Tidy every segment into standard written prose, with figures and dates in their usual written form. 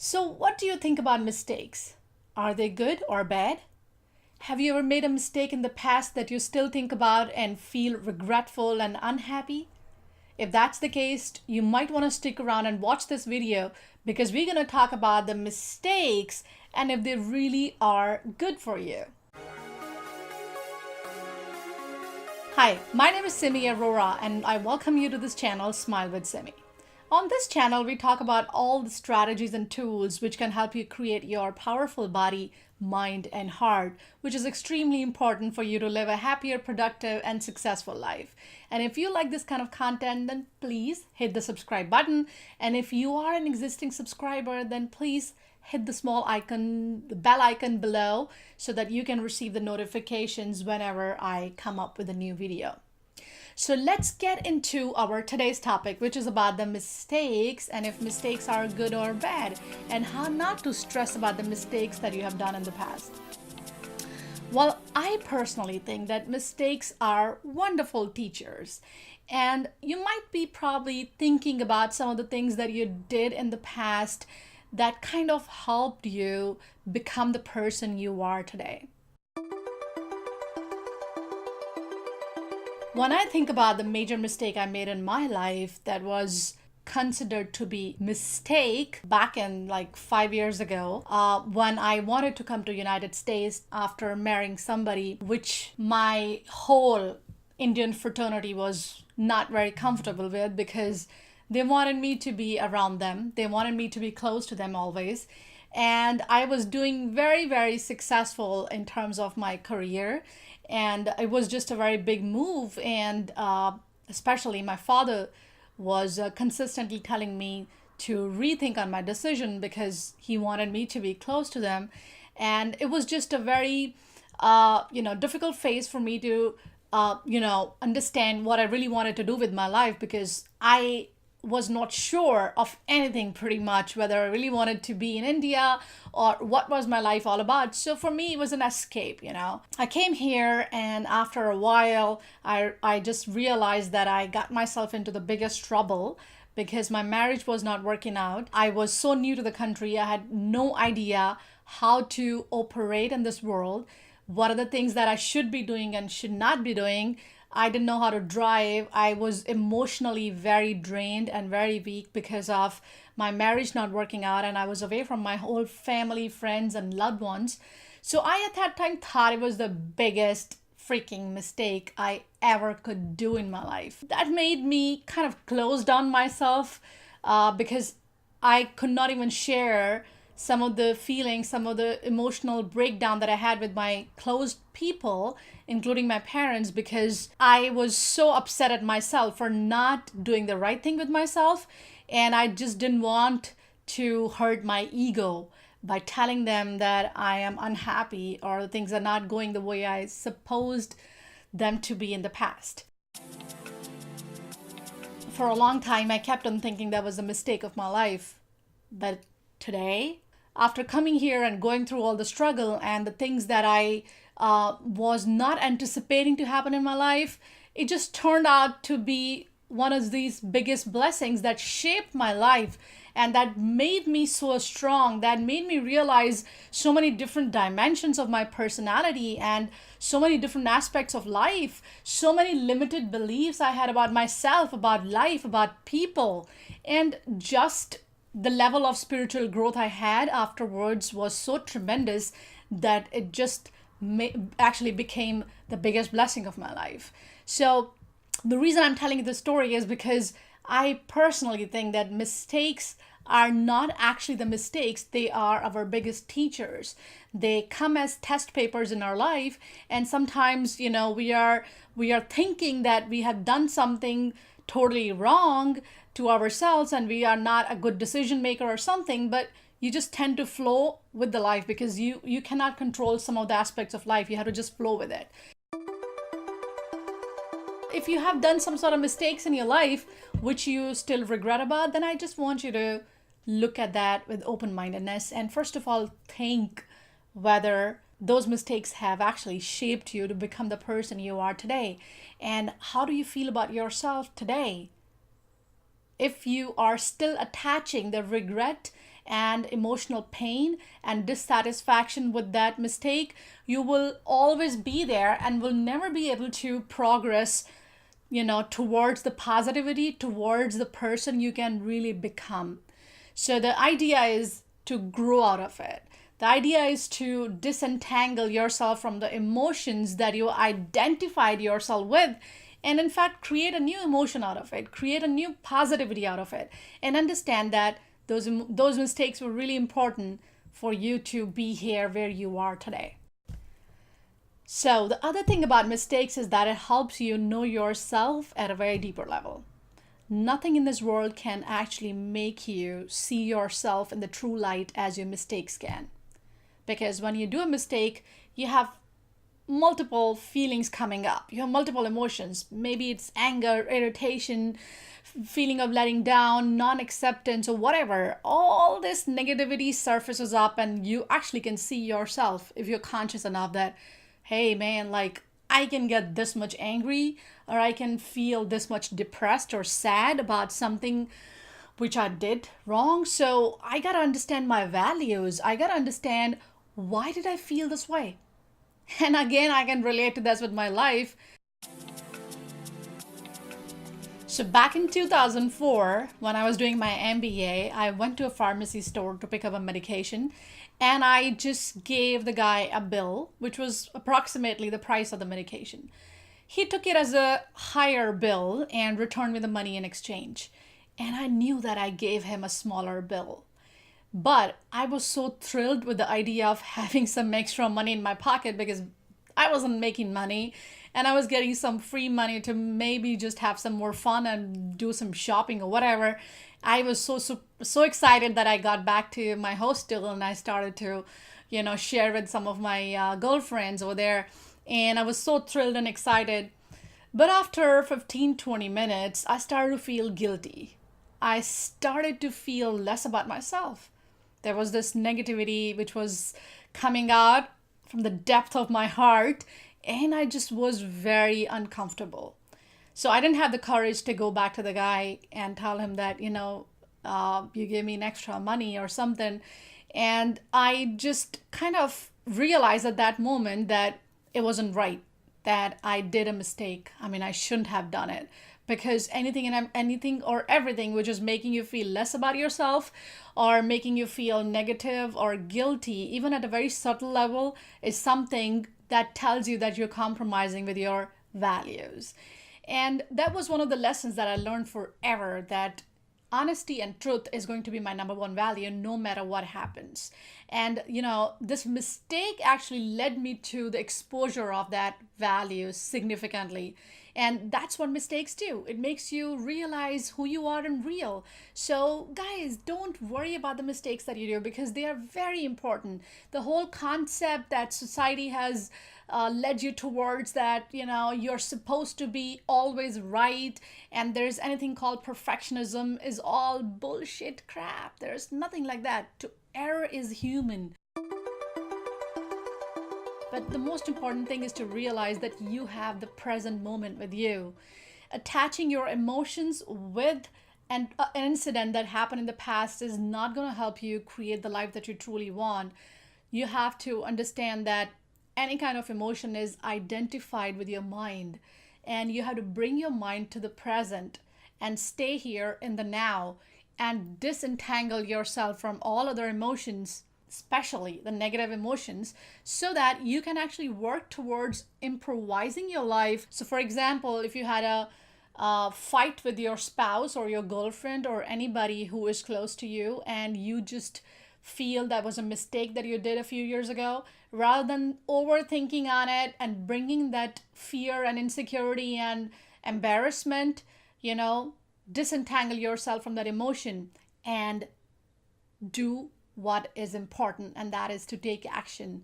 So, what do you think about mistakes? Are they good or bad? Have you ever made a mistake in the past that you still think about and feel regretful and unhappy? If that's the case, you might want to stick around and watch this video because we're going to talk about the mistakes and if they really are good for you. Hi, my name is Simi Arora and I welcome you to this channel, Smile with Simi. On this channel, we talk about all the strategies and tools which can help you create your powerful body, mind, and heart, which is extremely important for you to live a happier, productive, and successful life. And if you like this kind of content, then please hit the subscribe button. And if you are an existing subscriber, then please hit the small icon, the bell icon below, so that you can receive the notifications whenever I come up with a new video. So let's get into our today's topic, which is about the mistakes and if mistakes are good or bad and how not to stress about the mistakes that you have done in the past. Well, I personally think that mistakes are wonderful teachers. And you might be probably thinking about some of the things that you did in the past that kind of helped you become the person you are today. When I think about the major mistake I made in my life that was considered to be mistake back in like 5 years ago, when I wanted to come to United States after marrying somebody which my whole Indian fraternity was not very comfortable with because they wanted me to be around them. They wanted me to be close to them always. And I was doing very, very successful in terms of my career. And it was just a very big move. And especially my father was consistently telling me to rethink on my decision because he wanted me to be close to them. And it was just a very, difficult phase for me to, understand what I really wanted to do with my life because I was not sure of anything pretty much, whether I really wanted to be in India or what was my life all about. So for me, it was an escape, I came here and after a while, I just realized that I got myself into the biggest trouble because my marriage was not working out. I was so new to the country. I had no idea how to operate in this world. What are the things that I should be doing and should not be doing? I didn't know how to drive. I was emotionally very drained and very weak because of my marriage not working out, and I was away from my whole family, friends, and loved ones. So I at that time thought it was the biggest freaking mistake I ever could do in my life. That made me kind of close down myself because I could not even share some of the feelings, some of the emotional breakdown that I had with my close people, including my parents, because I was so upset at myself for not doing the right thing with myself. And I just didn't want to hurt my ego by telling them that I am unhappy or things are not going the way I supposed them to be in the past. For a long time, I kept on thinking that was a mistake of my life. But today, after coming here and going through all the struggle and the things that I was not anticipating to happen in my life, it just turned out to be one of these biggest blessings that shaped my life and that made me so strong, that made me realize so many different dimensions of my personality and so many different aspects of life, so many limited beliefs I had about myself, about life, about people, and just the level of spiritual growth I had afterwards was so tremendous that it just actually became the biggest blessing of my life. So the reason I'm telling you this story is because I personally think that mistakes are not actually the mistakes. They are our biggest teachers. They come as test papers in our life. And sometimes, we are thinking that we have done something totally wrong to ourselves and we are not a good decision maker or something, but you just tend to flow with the life because you cannot control some of the aspects of life. You have to just flow with it. If you have done some sort of mistakes in your life which you still regret about, then I just want you to look at that with open-mindedness and first of all think whether those mistakes have actually shaped you to become the person you are today. And how do you feel about yourself today? If you are still attaching the regret and emotional pain and dissatisfaction with that mistake, you will always be there and will never be able to progress, towards the positivity, towards the person you can really become. So the idea is to grow out of it. The idea is to disentangle yourself from the emotions that you identified yourself with, and in fact create a new emotion out of it, create a new positivity out of it, and understand that those mistakes were really important for you to be here where you are today. So the other thing about mistakes is that it helps you know yourself at a very deeper level. Nothing in this world can actually make you see yourself in the true light as your mistakes can. Because when you do a mistake, you have multiple feelings coming up. You have multiple emotions. Maybe it's anger, irritation, feeling of letting down, non-acceptance, or whatever. All this negativity surfaces up, and you actually can see yourself if you're conscious enough that, hey man, like I can get this much angry, or I can feel this much depressed or sad about something which I did wrong. So I gotta understand my values. I gotta understand, why did I feel this way? And again, I can relate to this with my life. So back in 2004, when I was doing my MBA, I went to a pharmacy store to pick up a medication, and I just gave the guy a bill, which was approximately the price of the medication. He took it as a higher bill and returned me the money in exchange. And I knew that I gave him a smaller bill. But I was so thrilled with the idea of having some extra money in my pocket, because I wasn't making money and I was getting some free money to maybe just have some more fun and do some shopping or whatever. I was so excited that I got back to my hostel, and I started to, share with some of my girlfriends over there. And I was so thrilled and excited. But after 15-20 minutes, I started to feel guilty. I started to feel less about myself. There was this negativity which was coming out from the depth of my heart, and I just was very uncomfortable. So I didn't have the courage to go back to the guy and tell him that, you gave me an extra money or something. And I just kind of realized at that moment that it wasn't right, that I did a mistake. I mean, I shouldn't have done it, because anything or everything which is making you feel less about yourself or making you feel negative or guilty, even at a very subtle level, is something that tells you that you're compromising with your values. And that was one of the lessons that I learned forever, that honesty and truth is going to be my number one value no matter what happens. And this mistake actually led me to the exposure of that value significantly. And that's what mistakes do. It makes you realize who you are in real. So guys, don't worry about the mistakes that you do, because they are very important. The whole concept that society has led you towards, that you're supposed to be always right and there's anything called perfectionism, is all bullshit crap. There's nothing like that. To err is human. But the most important thing is to realize that you have the present moment with you. Attaching your emotions with an incident that happened in the past is not going to help you create the life that you truly want. You have to understand that any kind of emotion is identified with your mind, and you have to bring your mind to the present and stay here in the now and disentangle yourself from all other emotions, especially the negative emotions, so that you can actually work towards improvising your life. So for example, if you had a fight with your spouse or your girlfriend or anybody who is close to you, and you just feel that was a mistake that you did a few years ago, rather than overthinking on it and bringing that fear and insecurity and embarrassment, disentangle yourself from that emotion and do what is important, and that is to take action.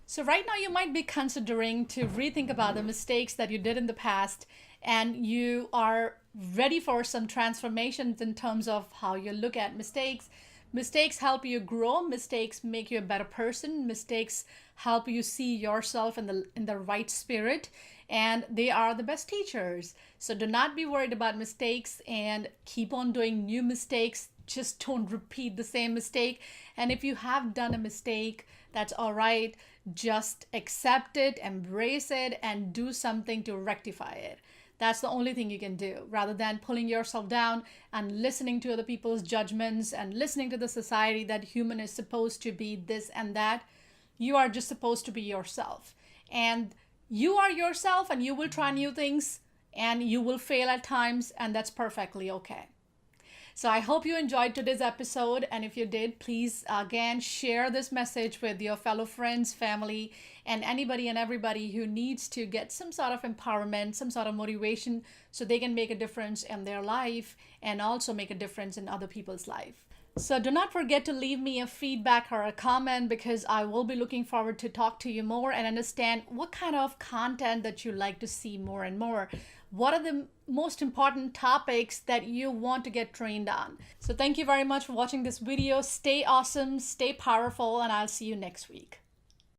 So right now you might be considering to rethink about the mistakes that you did in the past, and you are ready for some transformations in terms of how you look at mistakes. Mistakes help you grow. Mistakes make you a better person. Mistakes help you see yourself in the right spirit, and they are the best teachers. So do not be worried about mistakes, and keep on doing new mistakes just don't repeat the same mistake. And if you have done a mistake, that's all right. Just accept it, embrace it, and do something to rectify it. That's the only thing you can do, rather than pulling yourself down and listening to other people's judgments and listening to the society that human is supposed to be this and that. You are just supposed to be yourself. And you are yourself, and you will try new things, and you will fail at times, and that's perfectly okay. So I hope you enjoyed today's episode. And if you did, please again share this message with your fellow friends, family, and anybody and everybody who needs to get some sort of empowerment, some sort of motivation, so they can make a difference in their life and also make a difference in other people's life. So do not forget to leave me a feedback or a comment, because I will be looking forward to talk to you more and understand what kind of content that you like to see more and more. What are the most important topics that you want to get trained on? So thank you very much for watching this video. Stay awesome, stay powerful, and I'll see you next week.